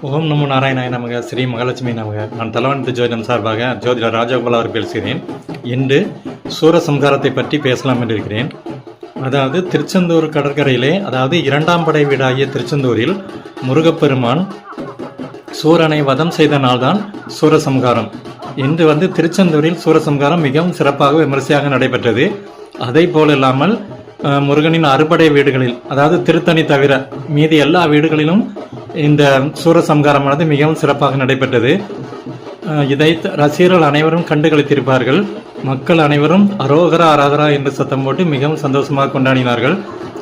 ஓம் நமோ நாராயணாய நமக. ஸ்ரீ மகாலட்சுமி நமக. நான் தலவனத்து ஜோதிடம் சார்பாக ஜோதிடர் ராஜகோபால் அவர் பேசுகிறேன். இன்று சூரசம்ஹாரத்தை பற்றி பேசலாம் என்று இருக்கிறேன். அதாவது திருச்செந்தூர் கடற்கரையிலே, அதாவது இரண்டாம் படை வீடாகிய திருச்செந்தூரில் முருகப்பெருமான் சூரனை வதம் செய்த நாள்தான் சூரசம்ஹாரம். இன்று திருச்செந்தூரில் சூரசம்ஹாரம் மிகவும் சிறப்பாக விமரிசையாக நடைபெற்றது. அதை போல இல்லாமல் முருகனின் அறுபடை வீடுகளில், அதாவது திருத்தணி தவிர மீதி எல்லா வீடுகளிலும் இந்த சூரசம்ஹாரமானது மிகவும் சிறப்பாக நடைபெற்றது. இதை ரசிகர்கள் அனைவரும் கண்டு களித்திருப்பார்கள். மக்கள் அனைவரும் அரோகரா அரகரா என்று சத்தம் போட்டு மிகவும் சந்தோஷமாக கொண்டாடினார்கள்.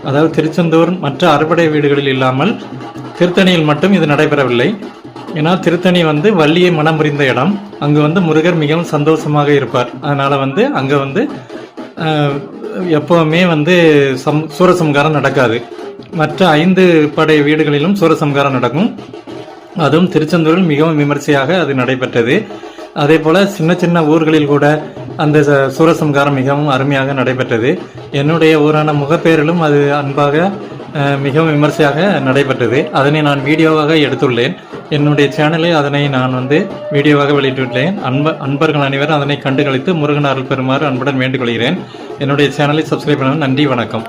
அதாவது திருச்செந்தூர் மற்ற அறுபடை வீடுகளில் இல்லாமல் திருத்தணியில் மட்டும் இது நடைபெறவில்லை. ஏன்னா திருத்தணி வள்ளியை மனம் புரிந்த இடம். அங்கு முருகர் மிகவும் சந்தோஷமாக இருப்பார். அதனால அங்க எப்பவுமே சூரசம்ஹாரம் நடக்காது. மற்ற 5 படை வீடுகளிலும் சூரசம்ஹாரம் நடக்கும். அதுவும் திருச்செந்தூரில் மிகவும் விமர்சையாக அது நடைபெற்றது. அதே போல சின்ன சின்ன ஊர்களில் கூட அந்த சூரசம்ஹாரம் மிகவும் அருமையாக நடைபெற்றது. என்னுடைய ஊரான முகப்பேரிலும் அது அன்பாக மிகவும் விமர்சையாக நடைபெற்றது. அதனை நான் வீடியோவாக எடுத்துள்ளேன். என்னுடைய சேனலில் அதனை நான் வீடியோவாக வெளியிட்டுள்ளேன். அன்பர்கள் அனைவரும் அதனை கண்டு களித்து முருகன் அருள் பெறுமாறு அன்புடன் வேண்டுகொள்கிறேன். என்னுடைய சேனலை சப்ஸ்கிரைப் பண்ணவும். நன்றி, வணக்கம்.